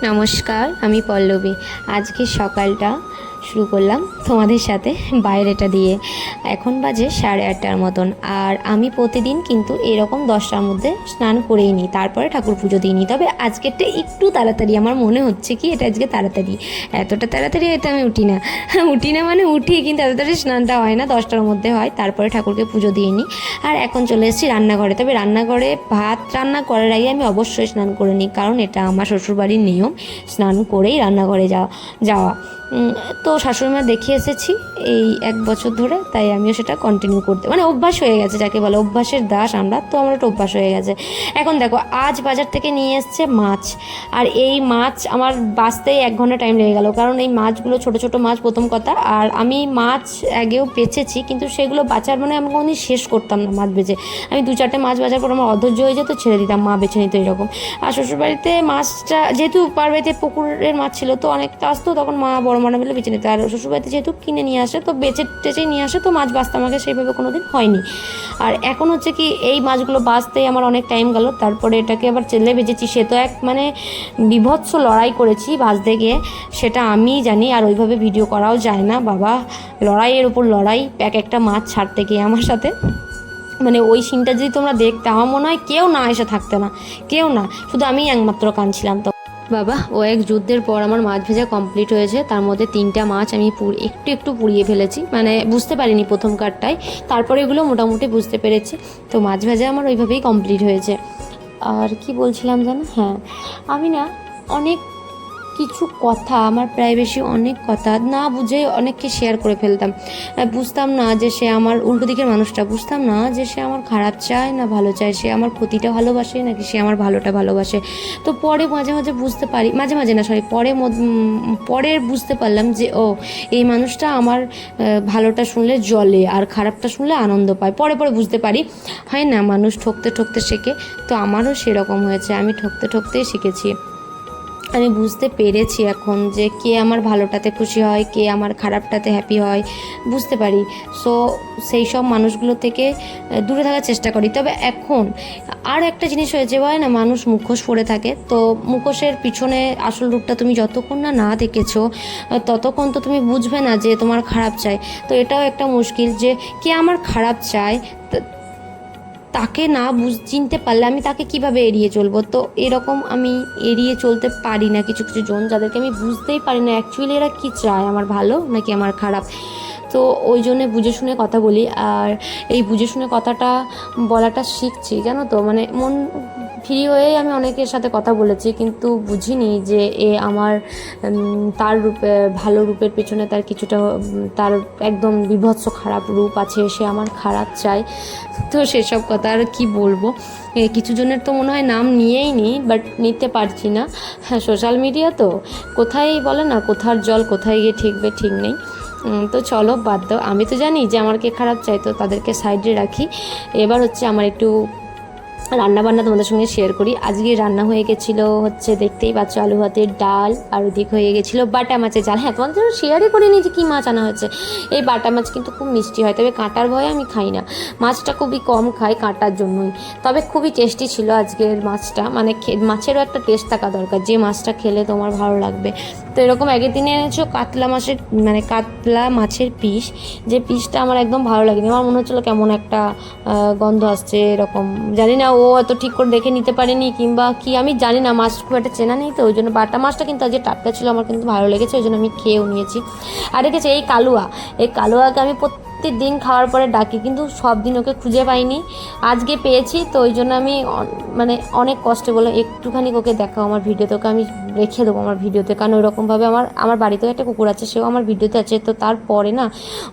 নমস্কার, আমি পল্লবী। আজকে সকালটা শুরু করলাম তোমাদের সাথে বাইরেটা দিয়ে। এখন বাজে 8:30টার মতন। আর আমি প্রতিদিন কিন্তু এরকম 10টার মধ্যে স্নান করেই নিই, তারপরে ঠাকুর পুজো দিয়ে নিই। তবে আজকেরটা একটু তাড়াতাড়ি, আমার মনে হচ্ছে কি এটা আজকে তাড়াতাড়ি। এতটা তাড়াতাড়ি হয়তো আমি উঠি না মানে উঠি, কিন্তু এত তাড়াতাড়ি স্নানটা হয় না, 10টার মধ্যে হয়। তারপরে ঠাকুরকে পুজো দিয়ে নিই। আর এখন চলে এসেছি রান্নাঘরে। তবে রান্নাঘরে ভাত রান্না করার আগে আমি অবশ্যই স্নান করে নিই, কারণ এটা আমার শ্বশুরবাড়ির নিয়ম, স্নান করেই রান্নাঘরে যাওয়া। তো শাশুড়িমা দেখে এসেছি এই 1 বছর ধরে, তাই আমিও সেটা কন্টিনিউ করতে, মানে অভ্যাস হয়ে গেছে, যাকে বলে অভ্যাসের দাস আমরা, তো আমার একটা অভ্যাস হয়ে গেছে। এখন দেখো, আজ বাজার থেকে নিয়ে এসছে মাছ। আর এই মাছ আমার বাছতেই 1 ঘন্টা টাইম লেগে গেল, কারণ এই মাছগুলো ছোটো ছোটো মাছ প্রথম কথা। আর আমি মাছ আগেও বেচেছি, কিন্তু সেগুলো বাছার মানে আমি কোনোদিন শেষ করতাম না মাছ বেচে। আমি 2-4টে মাছ বাজার পর আমার অধৈর্য হয়ে যেত, ছেড়ে দিতাম, মা বেছে নিত এরকম। আর শ্বশুরবাড়িতে মাছটা যেহেতু পার বাড়িতে পুকুরের মাছ ছিল, তো অনেকটা আসতো, তখন মা বড় মানা মিলে বেছে নিত। আর শ্বশুরবাড়িতে যেহেতু কিনে নিয়ে আসে, তো বেচে টেচেই নিয়ে আসে, তো মাছ বাছতে আমাকে সেইভাবে কোনো দিন হয়নি। আর এখন হচ্ছে কি, এই মাছগুলো বাছতেই আমার অনেক টাইম গেল। তারপরে এটাকে আবার চেলে ভেজেছি, সে তো এক মানে বীভৎস লড়াই করেছি ভাজতে গিয়ে, সেটা আমিই জানি। আর ওইভাবে ভিডিও করাও যায় না বাবা, লড়াইয়ের উপর লড়াই, একটা মাছ ছাড়তে গিয়ে আমার সাথে। মানে ওই সিনটা যদি তোমরা দেখতে, আমার মনে হয় কেউ না এসে থাকতে না, কেউ না, শুধু আমি একমাত্র কাঁদছিলাম। তো বাবা, ও এক যুদ্ধের পর আমার মাছ ভেজা কমপ্লিট হয়েছে। তার মধ্যে 3টা মাছ আমি একটু পুড়িয়ে ফেলেছি, মানে বুঝতে পারিনি প্রথম কারটায়, তারপরে এগুলো মোটামুটি বুঝতে পেরেছি। তো মাছ ভাজা আমার ওইভাবেই কমপ্লিট হয়েছে। আর কি বলছিলাম জানো, হ্যাঁ, আমি না অনেক কিছু কথা, আমার প্রাইভেসি অনেক কথা না বুঝে অনেককে শেয়ার করে ফেলতাম। বুঝতাম না যে সে আমার উল্টো দিকের মানুষটা, বুঝতাম না যে সে আমার খারাপ চায় না ভালো চায়, সে আমার ক্ষতিটা ভালোবাসে নাকি সে আমার ভালোটা ভালোবাসে। তো পরে মাঝে মাঝে বুঝতে পারি, মাঝে মাঝে না সরি, পরে বুঝতে পারলাম যে ও, এই মানুষটা আমার ভালোটা শুনলে জ্বলে আর খারাপটা শুনলে আনন্দ পায়। পরে বুঝতে পারি, হয় না, মানুষ ঠকতে ঠকতে শেখে। তো আমারও সেরকম হয়েছে, আমি ঠকতে ঠকতেই শিখেছি। আমি বুঝতে পেরেছি এখন যে কে আমার ভালোটাতে খুশি হয়, কে আমার খারাপটাতে হ্যাপি হয়, বুঝতে পারি। সো সেই সব মানুষগুলো থেকে দূরে থাকার চেষ্টা করি। তবে এখন আর একটা জিনিস হয়েছে, বলে না, মানুষ মুখোশ পরে থাকে, তো মুখোশের পিছনে আসল রূপটা তুমি যতক্ষণ না দেখেছো, ততক্ষণ তো তুমি বুঝবে না যে তোমার খারাপ চাই। তো এটাও একটা মুশকিল, যে কে আমার খারাপ চায়, তাকে না চিনতে পারলে আমি তাকে কিভাবে এড়িয়ে চলবো। তো এরকম আমি এড়িয়ে চলতে পারি না কিছু কিছু জন, যাদেরকে আমি বুঝতেই পারি না অ্যাকচুয়ালি এরা কী চায়, আমার ভালো নাকি আমার খারাপ। তো ওই জন্যে বুঝে শুনে কথা বলি। আর এই বুঝে শুনে কথাটা বলাটা শিখছি, জানো তো, মানে মন ফ্রি হয়েই আমি অনেকের সাথে কথা বলেছি, কিন্তু বুঝিনি যে এ আমার তার রূপে, ভালো রূপের পেছনে তার কিছুটা, তার একদম বীভৎস খারাপ রূপ আছে, সে আমার খারাপ চায়। তো সেসব কথা আর কি বলবো। কিছু জনের তো মনে হয় নাম নিয়েই নিই, বাট নিতে পারছি না। হ্যাঁ, সোশ্যাল মিডিয়া তো, কোথায় বলে না, কোথার জল কোথায় গিয়ে ঠেকবে ঠিক নেই। তো চলো বাদ দাও, আমি তো জানি যে আমার কে খারাপ চাই, তো তাদেরকে সাইডে রাখি। এবার হচ্ছে আমার একটু রান্নাবান্না তোমাদের সঙ্গে শেয়ার করি। আজকে রান্না হয়ে গেছিলো হচ্ছে, দেখতেই পাচ্ছ, আলু ভাতের ডাল, আর ওদিক হয়ে গেছিলো বাটা মাছের ঝাল। হ্যাঁ, তোমাদের জন্য শেয়ারই করিনি যে কী মাছ আনা হয়েছে। এই বাটা মাছ কিন্তু খুব মিষ্টি হয়, তবে কাঁটার ভয়ে আমি খাই না, মাছটা খুবই কম খাই কাঁটার জন্যই। তবে খুবই টেস্টি ছিল আজকের মাছটা, মানে মাছেরও একটা টেস্ট থাকা দরকার, যে মাছটা খেলে তোমার ভালো লাগবে। তো এরকম আগের দিনে এনেছো কাতলা মাছের, মানে কাতলা মাছের পিস, যে পিসটা আমার একদম ভালো লাগেনি, আমার মনে হচ্ছিলো কেমন একটা গন্ধ আসছে এরকম। জানি না ও এত ঠিক করে দেখে নিতে পারেনি কিংবা কি, আমি জানি না, মাছ খুব একটা চেনা নেই, তো ওই জন্য বাটা মাছটা কিন্তু আজকে টাটকা ছিল, আমার কিন্তু ভালো লেগেছে, ওই জন্য আমি খেয়েও নিয়েছি। আর রেখেছি এই কালুয়াকে আমি প্রত্যেক দিন খাওয়ার পরে ডাকি, কিন্তু সব দিন ওকে খুঁজে পাইনি, আজকে পেয়েছি। তো ওই জন্য আমি মানে অনেক কষ্টে বলে, একটুখানি ওকে দেখাও আমার ভিডিওতে, ওকে আমি রেখে দেবো আমার ভিডিওতে, কারণ ওইরকমভাবে আমার বাড়িতেও একটা কুকুর আছে, সেও আমার ভিডিওতে আছে। তো তারপরে না,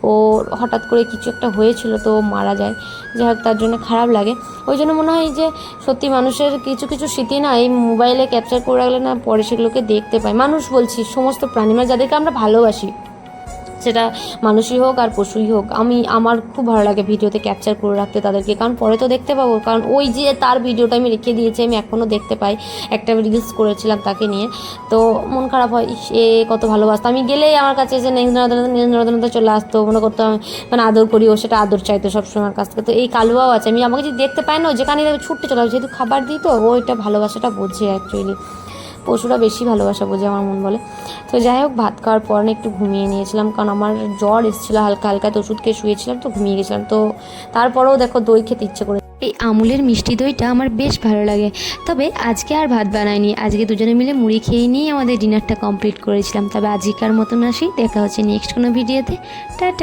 ও হঠাৎ করে কিছু একটা হয়েছিল, তো মারা যায়, যাই হোক, তার জন্য খারাপ লাগে। ওই জন্য মনে হয় যে সত্যি মানুষের কিছু কিছু স্মৃতি না এই মোবাইলে ক্যাপচার করে রাখলে না, পরে সেগুলোকে দেখতে পাই। মানুষ বলছি, সমস্ত প্রাণী, মানে যাদেরকে আমরা ভালোবাসি, সেটা মানুষই হোক আর পশুই হোক, আমার খুব ভালো লাগে ভিডিওতে ক্যাপচার করে রাখতে তাদেরকে, কারণ পরে তো দেখতে পাবো। কারণ ওই যে তার ভিডিওটা আমি রেখে দিয়েছি, আমি এখনও দেখতে পাই, একটা রিলস করেছিলাম তাকে নিয়ে, তো মন খারাপ হয়, সে কত ভালোবাসতো, আমি গেলেই আমার কাছে এসে নীরেন্দ্রনাথ চলে আসতো, মনে করতো মানে আদর করি, ও সেটা আদর চাইতো সবসময় আমার কাছ থেকে। তো এই কালুয়াও আছে, আমাকে যদি দেখতে পাই না, যেখানে ছুটতে চলে আসে, যেহেতু খাবার দিই, তো ও এটা ভালোবাসাটা বোঝে অ্যাকচুয়ালি। পশুরা বেশি ভালোবাসা বোঝে আমার মন বলে। তো যাই হোক, ভাত খাওয়ার পর না একটু ঘুমিয়ে নিয়েছিলাম, কারণ আমার জ্বর এসেছিলো হালকা হালকা, তো ওষুধ খেয়ে শুয়েছিলাম, তো ঘুমিয়ে গেছিলাম। তো তারপরেও দেখো দই খেতে ইচ্ছে করে। এই আমুলের মিষ্টি দইটা আমার বেশ ভালো লাগে। তবে আজকে আর ভাত বানাইনি, আজকে দুজনে মিলে মুড়ি খেয়ে নিয়েই আমাদের ডিনারটা কমপ্লিট করেছিলাম। তবে আজকের মতন আসি, দেখা হচ্ছে নেক্সট কোনো ভিডিওতে। টাটা।